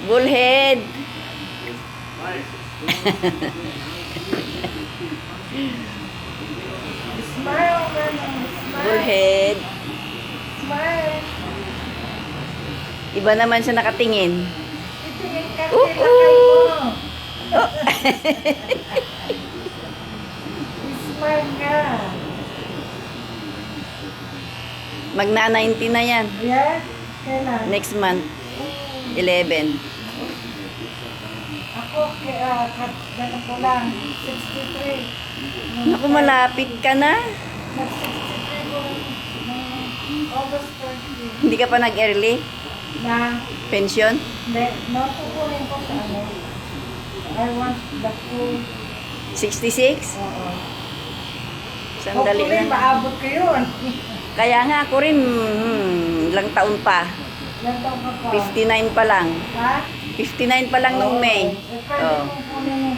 Bullhead. Smile, Vernon. Smile. Bullhead. Smile. Iba naman siya nakatingin. Itingin ka, Oo. kilakay mo. Smile ka. Magna 90 na yan. Yan. Kailan? Next month. 11. Ako, ganun ko lang. 63. Naku, malapit ka na. Nag-63 ko ng August 20. Hindi ka pa nag-early? Na, Pension? hindi, nakukunin ko sa ano. I want the full. 66? Oo. Sandali Hopefully, na. maabot ko yun. Kaya nga ako rin, ilang taon pa. Ilan taon ka pa? 59 pa lang. Ha? 59 pa lang nung May. Eh, pwede Oh. mong kunin yung